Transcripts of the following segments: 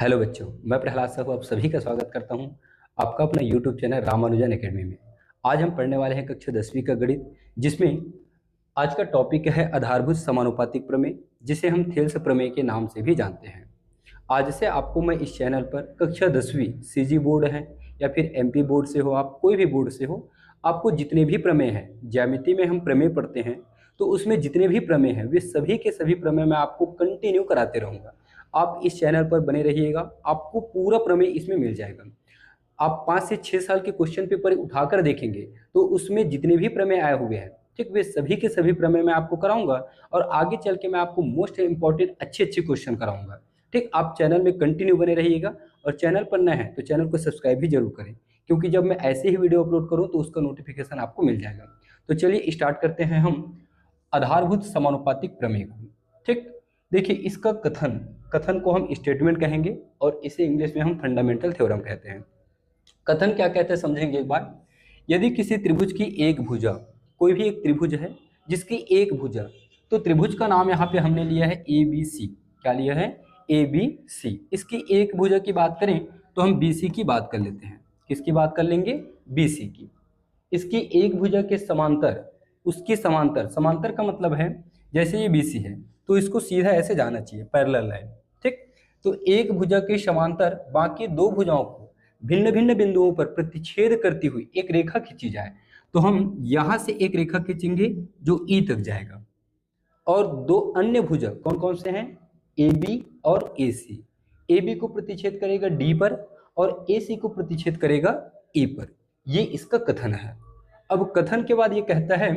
Hello बच्चों, मैं प्रहलाद साहू आप सभी का स्वागत करता हूं आपका अपना यूट्यूब चैनल रामानुजन एकेडमी में। आज हम पढ़ने वाले हैं कक्षा 10वीं का गणित, जिसमें आज का टॉपिक है आधारभूत समानुपातिक प्रमेय, जिसे हम थेल्स प्रमेय के नाम से भी जानते हैं। आज से आपको मैं इस चैनल पर कक्षा 10वीं सीजी बोर्ड है या फिर एमपी बोर्ड से हो, आप कोई भी बोर्ड से हो, आपको जितने भी प्रमेय हैं, ज्यामिति में हम प्रमेय पढ़ते हैं तो उसमें जितने भी प्रमेय हैं वे सभी के सभी प्रमेय मैं आपको कंटिन्यू कराते रहूँगा। आप इस चैनल पर बने रहिएगा, आपको पूरा प्रमेय इसमें मिल जाएगा। आप 5 से 6 साल के क्वेश्चन पेपर उठाकर देखेंगे तो उसमें जितने भी प्रमेय आए हुए हैं, ठीक, वे सभी के सभी प्रमेय मैं आपको कराऊंगा और आगे चल के मैं आपको मोस्ट इंपॉर्टेंट अच्छे अच्छे क्वेश्चन कराऊंगा। ठीक, आप चैनल में कंटिन्यू बने रहिएगा और चैनल पर नए हैं तो चैनल को सब्सक्राइब भी जरूर करें, क्योंकि जब मैं ऐसे ही वीडियो अपलोड करूँ तो उसका नोटिफिकेशन आपको मिल जाएगा। तो चलिए स्टार्ट करते हैं हम आधारभूत समानुपातिक प्रमेय को। ठीक, देखिए इसका कथन कथन को हम स्टेटमेंट कहेंगे और इसे इंग्लिश में हम फंडामेंटल थ्योरम कहते हैं। कथन क्या कहते हैं समझेंगे एक बार। यदि किसी त्रिभुज की एक भुजा, कोई भी एक त्रिभुज है जिसकी एक भुजा, तो त्रिभुज का नाम यहाँ पे हमने लिया है ए बी सी। क्या लिया है? A B C. इसकी एक भुजा की बात करें तो हम बी सी की बात कर लेते हैं। किसकी बात कर लेंगे? बी सी की। इसकी एक भुजा के समांतर, उसकी समांतर, समांतर का मतलब है जैसे ये बीसी है तो इसको सीधा ऐसे जाना चाहिए, पैरेलल लाइन। ठीक, तो एक भुजा के समांतर बाकी दो भुजाओं को भिन्न भिन्न बिंदुओं पर प्रतिच्छेद करती हुई एक रेखा खींची जाए तो हम यहां से एक रेखा खींचेंगे जो ई तक जाएगा, और दो अन्य भुजा कौन कौन से हैं? ए बी और ए सी। ए बी को प्रतिच्छेद करेगा डी पर और ए सी को प्रतिच्छेद करेगा ई पर। ये इसका कथन है। अब कथन के बाद ये कहता है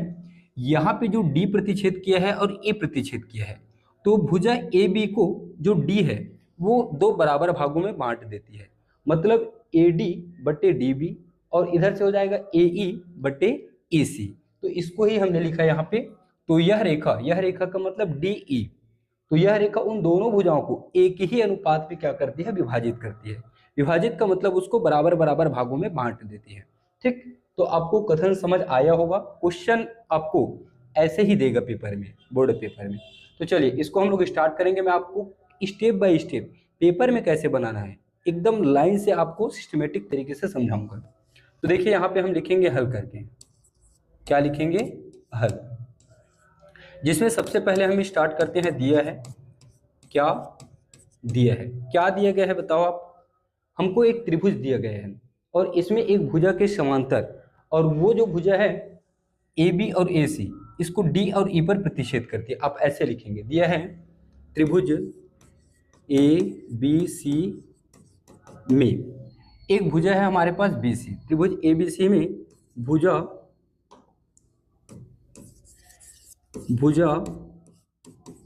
यहाँ पे जो डी प्रतिच्छेद किया है और ए प्रतिच्छेद किया है तो भुजा ए बी को जो डी है वो दो बराबर भागों में बांट देती है। मतलब ए डी बटे डी बी और इधर से हो जाएगा ए ई बटे ए सी। तो इसको ही हमने लिखा यहाँ पे। तो यह रेखा का मतलब डी ई, तो यह रेखा उन दोनों भुजाओं को एक ही अनुपात में क्या करती है? विभाजित करती है। विभाजित का मतलब उसको बराबर बराबर भागों में बांट देती है। ठीक, तो आपको कथन समझ आया होगा। क्वेश्चन आपको ऐसे ही देगा पेपर में, बोर्ड पेपर में। तो चलिए इसको हम लोग स्टार्ट करेंगे। मैं आपको स्टेप बाय स्टेप पेपर में कैसे बनाना है एकदम लाइन से आपको सिस्टमेटिक तरीके से समझाऊंगा। तो देखिए यहाँ पे हम लिखेंगे हल करके। क्या लिखेंगे? हल। जिसमें सबसे पहले हम स्टार्ट करते हैं दिया है। क्या दिया है? क्या दिया गया है बताओ आप? हमको एक त्रिभुज दिया गया है और इसमें एक भुजा के समांतर, और वो जो भुजा है ए बी और ए सी, इसको डी और ई पर प्रतिच्छेद करती है। आप ऐसे लिखेंगे, दिया है त्रिभुज ए बी सी में एक भुजा है हमारे पास बी सी। त्रिभुज ए बी सी में भुजा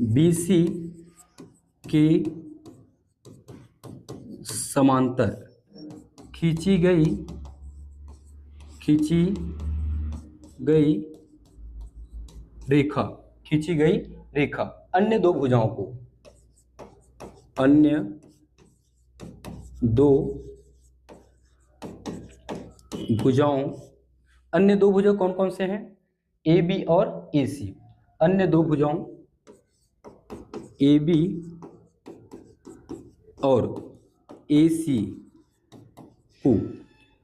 बी सी के समांतर खींची गई रेखा अन्य दो भुजाओं को, अन्य दो भुजा कौन कौन से हैं? ए बी और ए सी। अन्य दो भुजाओं ए बी और ए सी को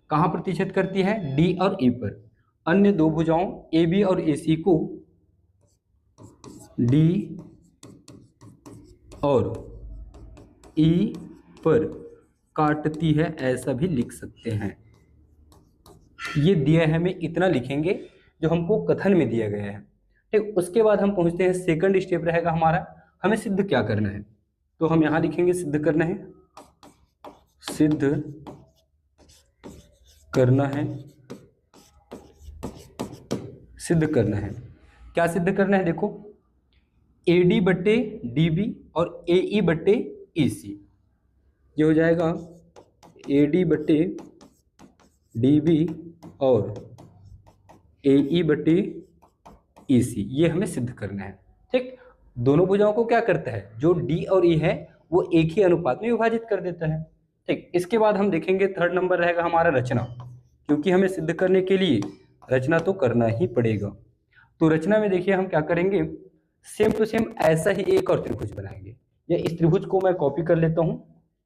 कहाँ प्रतिच्छेद करती है? डी और ई पर। अन्य दो भुजाओं ए बी और ए सी को डी और ई पर काटती है, ऐसा भी लिख सकते हैं। ये दिया है, हमें इतना लिखेंगे जो हमको कथन में दिया गया है। ठीक, उसके बाद हम पहुंचते हैं सेकंड स्टेप रहेगा हमारा, हमें सिद्ध क्या करना है। तो हम यहां लिखेंगे सिद्ध करना है। क्या सिद्ध करना है? देखो, ए डी बट्टे डी बी और ए ई बट्टे ई सी। ये हो जाएगा ए डी बट्टे डी बी और ए ई बट्टे ई सी, ये हमें सिद्ध करना है। ठीक, दोनों भुजाओं को क्या करता है? जो डी और ई है वो एक ही अनुपात में विभाजित कर देता है। ठीक, इसके बाद हम देखेंगे थर्ड नंबर रहेगा हमारा रचना, क्योंकि हमें सिद्ध करने के लिए रचना तो करना ही पड़ेगा। तो रचना में देखिए हम क्या करेंगे, सेम टू सेम ऐसा ही एक और त्रिभुज बनाएंगे। या इस त्रिभुज को मैं कॉपी कर लेता हूं,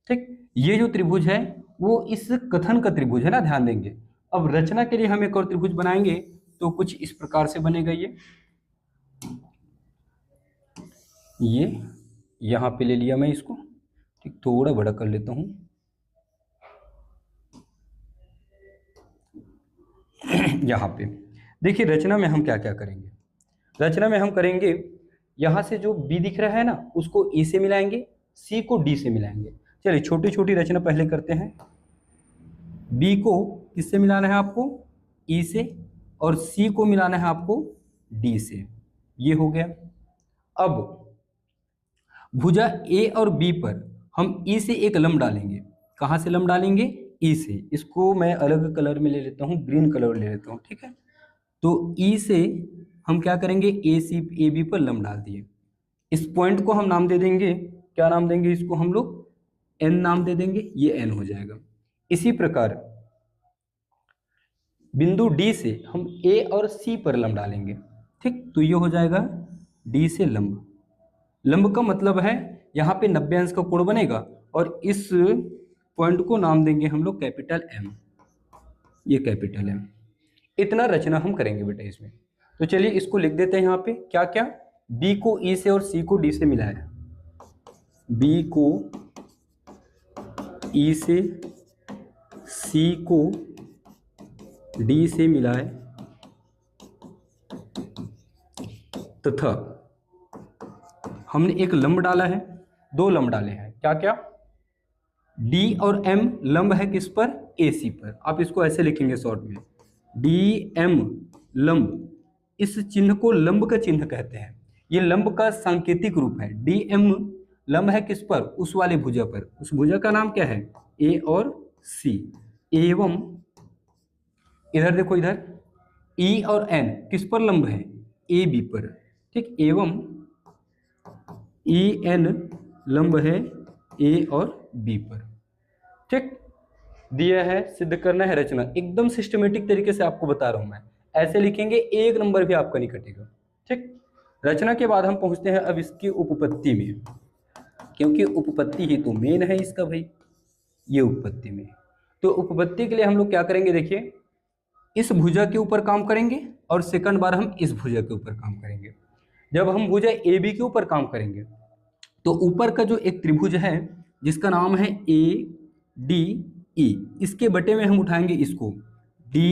ठीक, ये जो त्रिभुज है वो इस कथन का त्रिभुज है ना, ध्यान देंगे। अब रचना के लिए हम एक और त्रिभुज बनाएंगे तो कुछ इस प्रकार से बनेगा। ये यहाँ पे ले लिया मैं इसको, ठीक, थोड़ा बड़ा कर लेता हूँ। यहाँ पे देखिए रचना में हम क्या क्या करेंगे। रचना में हम करेंगे, यहाँ से जो बी दिख रहा है ना उसको ई से मिलाएंगे, सी को डी से मिलाएंगे। चलिए छोटी छोटी रचना पहले करते हैं। बी को किससे मिलाना है आपको, ई से, और सी को मिलाना है आपको डी से। ये हो गया। अब भुजा ए और बी पर हम ई से एक लंब डालेंगे। कहाँ से लंब डालेंगे, ई से। इसको मैं अलग कलर में ले लेता हूँ, ग्रीन कलर ले लेता हूँ, ठीक है। तो ई से हम क्या करेंगे, ए सी ए बी पर लंब डाल दिए। इस पॉइंट को हम नाम दे देंगे, क्या नाम देंगे इसको हम लोग, एन नाम दे देंगे, ये एन हो जाएगा। इसी प्रकार बिंदु डी से हम ए और सी पर लंब डालेंगे, ठीक। तो ये हो जाएगा डी से लंब। लंब का मतलब है यहाँ पे 90 अंश का कोण बनेगा और इस पॉइंट को नाम देंगे हम लोग कैपिटल एम, ये कैपिटल एम। इतना रचना हम करेंगे बेटा इसमें। तो चलिए इसको लिख देते हैं यहाँ पे, क्या क्या, बी को ई से और सी को डी से मिलाया, बी को ई से, सी को डी से मिलाए, तथा हमने एक लंब डाला है, दो लंब डाले हैं, क्या क्या, डी और एम लंब है किस पर, ए सी पर। आप इसको ऐसे लिखेंगे शॉर्ट में, डी एम लंब। इस चिन्ह को लंब का चिन्ह कहते हैं, ये लंब का सांकेतिक रूप है। डी एम लंब है किस पर, उस वाले भुजा पर। उस भुजा का नाम क्या है, ए और सी। एवं इधर देखो, इधर ई और एन किस पर लंब है, ए बी पर, ठीक। एवं ई एन लंब है ए और बी पर, ठीक। दिया है, सिद्ध करना है रचना। एकदम सिस्टमेटिक तरीके से आपको बता रहा हूं मैं, ऐसे लिखेंगे एक नंबर भी आपका नहीं कटेगा, ठीक। रचना के बाद हम पहुंचते हैं अब इसकी उपपत्ति में, क्योंकि उपपत्ति ही तो मेन है इसका भाई, ये उपपत्ति में। तो उपपत्ति के लिए हम लोग क्या करेंगे, देखिए इस भुजा के ऊपर काम करेंगे और सेकंड बार हम इस भुजा के ऊपर काम करेंगे। जब हम भुजा ए बी के ऊपर काम करेंगे तो ऊपर का जो एक त्रिभुज है जिसका नाम है ए डी ई, इसके बटे में हम उठाएंगे इसको डी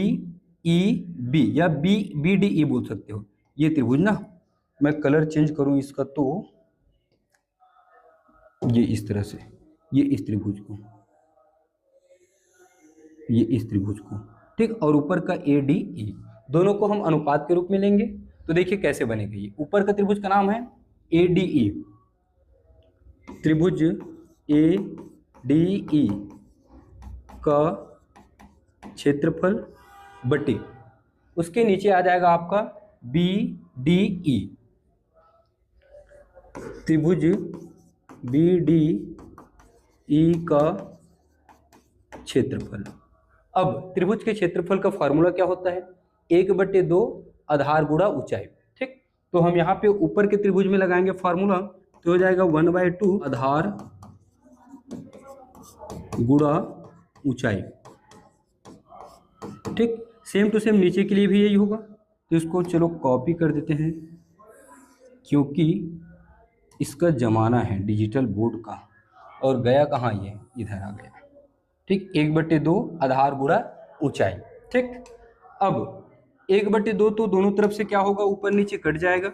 ई बी, या बी बी डी ई बोल सकते हो। ये त्रिभुज ना, मैं कलर चेंज करूं इसका तो ये इस तरह से, ये इस त्रिभुज को, ये इस त्रिभुज को, ठीक। और ऊपर का ए डी ई, दोनों को हम अनुपात के रूप में लेंगे। तो देखिए कैसे बनेगा। ये ऊपर का त्रिभुज का नाम है ए डी ई, त्रिभुज ए डी ई का क्षेत्रफल बटे उसके नीचे आ जाएगा आपका बी डी ई, त्रिभुज बी डी ई का क्षेत्रफल। अब त्रिभुज के क्षेत्रफल का फॉर्मूला क्या होता है, 1/2 आधार गुणा ऊंचाई, ठीक। तो हम यहाँ पे ऊपर के त्रिभुज में लगाएंगे फॉर्मूला, तो हो जाएगा 1/2 आधार गुणा ऊंचाई, ठीक। सेम टू सेम नीचे के लिए भी यही होगा। तो इसको चलो कॉपी कर देते हैं, क्योंकि इसका जमाना है डिजिटल बोर्ड का, और गया कहाँ, ये इधर आ गया, ठीक। 1/2 आधार गुणा ऊंचाई, ठीक। अब 1/2 तो दोनों तरफ से क्या होगा, ऊपर नीचे कट जाएगा,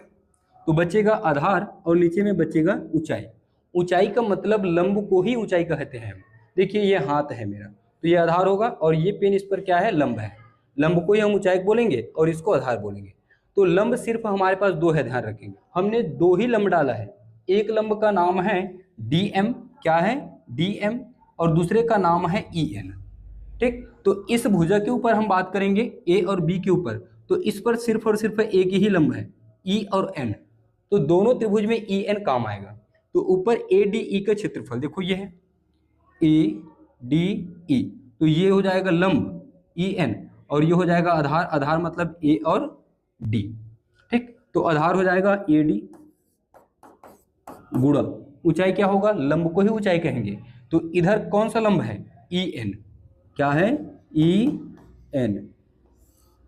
तो बचेगा आधार और नीचे में बचेगा ऊंचाई। ऊंचाई का मतलब लंब को ही ऊंचाई कहते हैं। देखिए ये हाथ है मेरा, तो ये आधार होगा, और ये पेन इस पर क्या है, लंब है। लंब को ही हम ऊंचाई बोलेंगे और इसको आधार बोलेंगे। तो लंब सिर्फ हमारे पास 2 है, ध्यान रखेंगे। हमने 2 ही लंब डाला है। एक लंब का नाम है डी एम, क्या है, डी एम, और दूसरे का नाम है ई एन, ठीक। तो इस भुजा के ऊपर हम बात करेंगे ए और बी के ऊपर, तो इस पर सिर्फ और सिर्फ एक ही लंब है, ई और एन। तो दोनों त्रिभुज में ई एन काम आएगा। तो ऊपर ए डी ई का क्षेत्रफल देखो, ये है ए डी ई, तो ये हो जाएगा लंब ई एन, और ये हो जाएगा आधार। आधार मतलब ए और डी, ठीक। तो आधार हो जाएगा ए डी गुणा ऊंचाई, क्या होगा, लंब को ही ऊंचाई कहेंगे, तो इधर कौन सा लंब है, ई एन, क्या है, ई एन।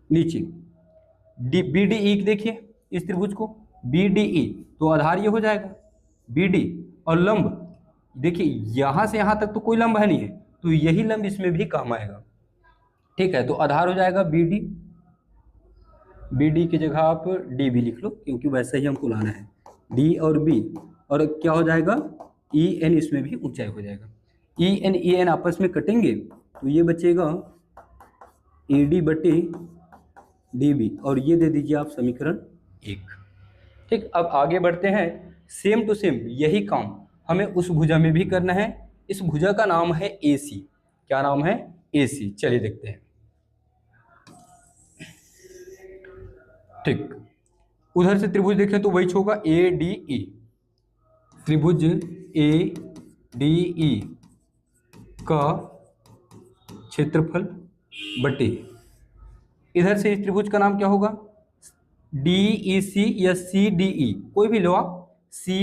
नीचे डी बी डी ई देखिए इस त्रिभुज को, बी डी ई, तो आधार ये हो जाएगा बी डी, और लंब देखिए यहां से यहां तक तो कोई लंब है नहीं है, तो यही लंब इसमें भी काम आएगा। ठीक है, तो आधार हो जाएगा बी डी, बी डी की जगह आप डी भी लिख लो क्योंकि वैसे ही हमको लाना है, डी और बी, और क्या हो जाएगा ई एन, इसमें भी ऊंचाई हो जाएगा। ई एन आपस में कटेंगे तो ये बचेगा ए डी बटे डी बी, और ये दे दीजिए आप समीकरण 1। ठीक, अब आगे बढ़ते हैं। सेम टू सेम यही काम हमें उस भुजा में भी करना है। इस भुजा का नाम है ए सी। क्या नाम है, ए सी। चलिए देखते हैं। ठीक, उधर से त्रिभुज देखें तो वही होगा ए डी ई, त्रिभुज ए डी ई का क्षेत्रफल बटे, इधर से इस त्रिभुज का नाम क्या होगा, डी ई सी या सी डी ई, कोई भी लो आप, सी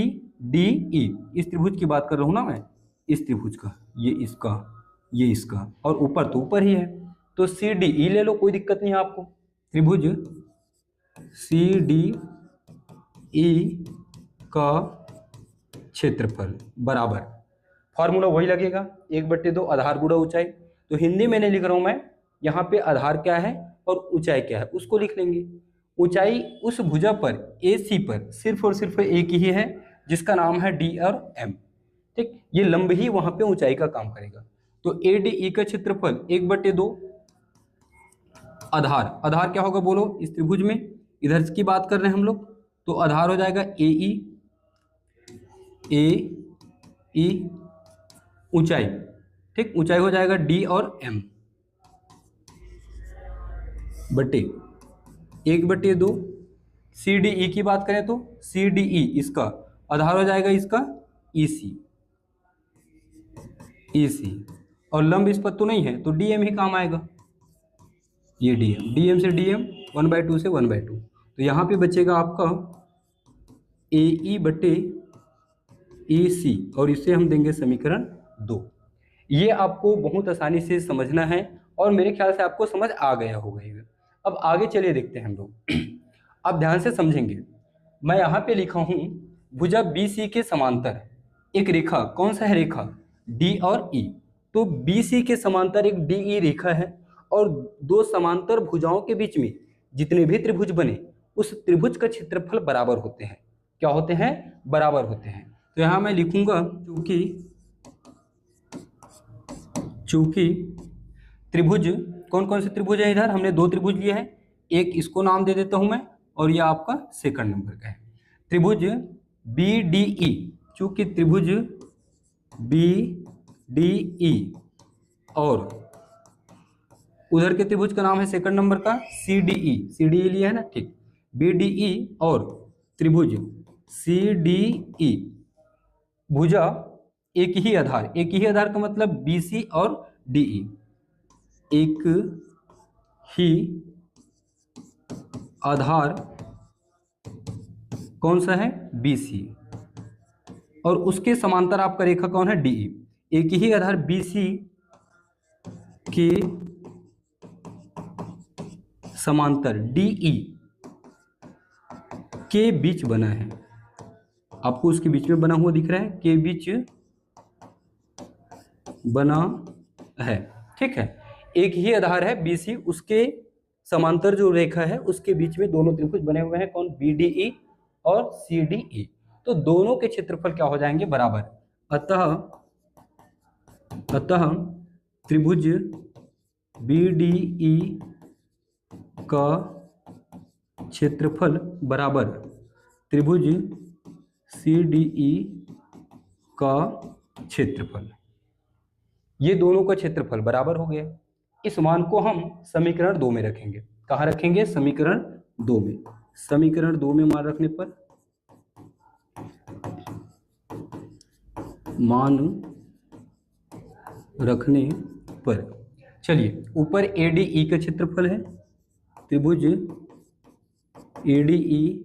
डी ई। इस त्रिभुज की बात कर रहा हूं ना मैं, इस त्रिभुज का, ये इसका, ये इसका, और ऊपर तो ऊपर ही है, तो सी डी ई ले लो, कोई दिक्कत नहीं है आपको। त्रिभुज सी डी ई का क्षेत्रफल बराबर, फॉर्मूला वही लगेगा, 1/2 आधार गुणा ऊंचाई। तो हिंदी में नहीं लिख रहा हूं मैं, यहाँ पे आधार क्या है और ऊंचाई क्या है उसको लिख लेंगे। ऊंचाई उस भुजा पर ए सी पर सिर्फ और सिर्फ एक ही है जिसका नाम है डी और एम। ठीक, ये लंब ही वहां पे ऊंचाई का काम करेगा। तो ए डी ई का क्षेत्रफल 1/2 आधार, आधार क्या होगा बोलो इस त्रिभुज में, इधर की बात कर रहे हैं हम लोग, तो आधार हो जाएगा ए ई ऊंचाई। ठीक, ऊंचाई हो जाएगा डी और एम बटे 1/2। सी डी ई की बात करें तो सी डी ई इसका आधार हो जाएगा इसका ई सी, ई सी, और लंब इस पर तो नहीं है तो डी एम ही काम आएगा, ये डी एम, डी एम से डी एम 1/2 से 1/2, तो यहाँ पे बचेगा आपका ए ई बटे ई सी, और इसे हम देंगे समीकरण 2। ये आपको बहुत आसानी से समझना है और मेरे ख्याल से आपको समझ आ गया होगा ये। अब आगे चलिए देखते हैं हम लोग। आप ध्यान से समझेंगे, मैं यहाँ पे लिखा हूँ भुजा बी सी के समांतर एक रेखा, कौन सा है रेखा, डी और ई। तो बी सी के समांतर एक डी ई रेखा है, और दो समांतर भुजाओं के बीच में जितने भी त्रिभुज बने उस त्रिभुज का क्षेत्रफल बराबर होते हैं। क्या होते हैं, बराबर होते हैं। तो यहाँ मैं लिखूंगा चूंकि त्रिभुज, कौन कौन से त्रिभुज है, इधर हमने 2 त्रिभुज लिए हैं, एक इसको नाम दे देता हूं मैं, और यह आपका सेकंड नंबर का है त्रिभुज बी डी ई। चूंकि त्रिभुज बी डी ई और उधर के त्रिभुज का नाम है सेकंड नंबर का C D E, C D E लिया है ना, ठीक, बी डी ई और त्रिभुज सी डी ई भुजा एक ही आधार, एक ही आधार का मतलब बी सी और डी ई, एक ही आधार कौन सा है, बी सी, और उसके समांतर आपका रेखा कौन है, डी ई। एक ही आधार बी सी के समांतर डी ई के बीच बना है, आपको उसके बीच में बना हुआ दिख रहा है, के बीच बना है। ठीक है, एक ही आधार है बी सी, उसके समांतर जो रेखा है उसके बीच में दोनों त्रिभुज बने हुए हैं, कौन, बी डी ई और सी डी ई। तो दोनों के क्षेत्रफल क्या हो जाएंगे, बराबर। अतः त्रिभुज बी डी ई का क्षेत्रफल बराबर त्रिभुज सी डी ई का क्षेत्रफल, ये दोनों का क्षेत्रफल बराबर हो गया। इस मान को हम समीकरण 2 में रखेंगे। कहाँ रखेंगे, समीकरण 2 में। समीकरण 2 में मान रखने पर, मान रखने पर, चलिए ऊपर ए डी ई का क्षेत्रफल है, त्रिभुज ए डी ई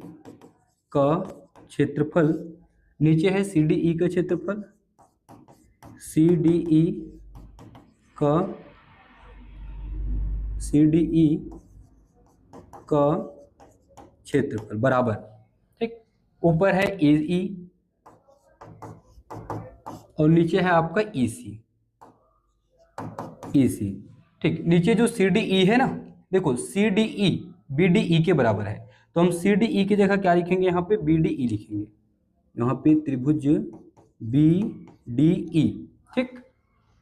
का क्षेत्रफल, नीचे है सी डी ई का क्षेत्रफल, CDE का क्षेत्रफल बराबर, ठीक, ऊपर है AE और नीचे है आपका EC, ठीक। नीचे जो CDE है ना, देखो CDE BDE के बराबर है, तो हम CDE की जगह क्या लिखेंगे, यहाँ पे BDE लिखेंगे, यहाँ पे त्रिभुज BDE, ठीक।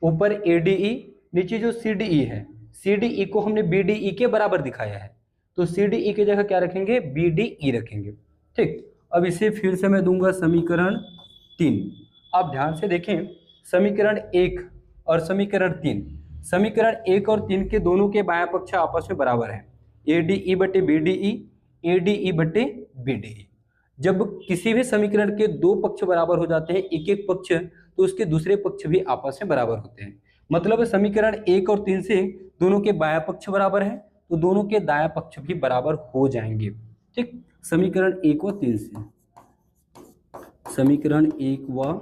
ऊपर ADE, नीचे जो CDE है, CDE को हमने BDE के बराबर दिखाया है, तो CDE की जगह क्या रखेंगे, BDE रखेंगे, ठीक। अब इसे फिर से मैं दूंगा समीकरण 3। आप ध्यान से देखें, समीकरण 1 और समीकरण 3, समीकरण 1 और 3 के दोनों के बायां पक्ष आपस में बराबर हैं, ADE बटे BDE, ADE बटे BDE। जब किसी भी समीकरण के दो पक्ष बराबर हो जाते हैं, एक एक पक्ष, तो उसके दूसरे पक्ष भी आपस में बराबर होते हैं। मतलब समीकरण 1 और 3 से दोनों के बायां पक्ष बराबर हैं, तो दोनों के दायां पक्ष भी बराबर हो जाएंगे, ठीक। समीकरण 1 व 3 से, समीकरण 1 व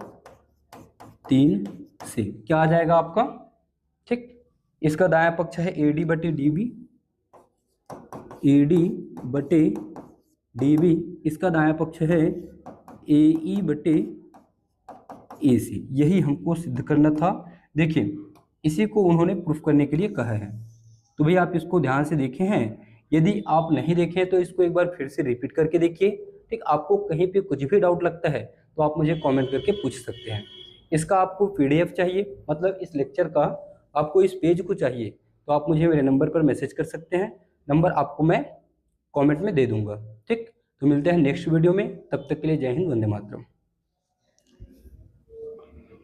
3 से क्या आ जाएगा आपका, ठीक। इसका दायां पक्ष है AD बटे DB, AD बटे DB, इसका दायां पक्ष है AE बटे AC। यही हमको सिद्ध करना था। देखिए, इसी को उन्होंने प्रूफ करने के लिए कहा है, तो भाई आप इसको ध्यान से देखे हैं। यदि आप नहीं देखे तो इसको एक बार फिर से रिपीट करके देखिए, ठीक। आपको कहीं पे कुछ भी डाउट लगता है तो आप मुझे कमेंट करके पूछ सकते हैं। इसका आपको PDF चाहिए, मतलब इस लेक्चर का आपको इस पेज को चाहिए, तो आप मुझे मेरे नंबर पर मैसेज कर सकते हैं। नंबर आपको मैं कमेंट में दे दूंगा, ठीक। तो मिलते हैं नेक्स्ट वीडियो में, तब तक के लिए जय हिंद, वंदे मातरम।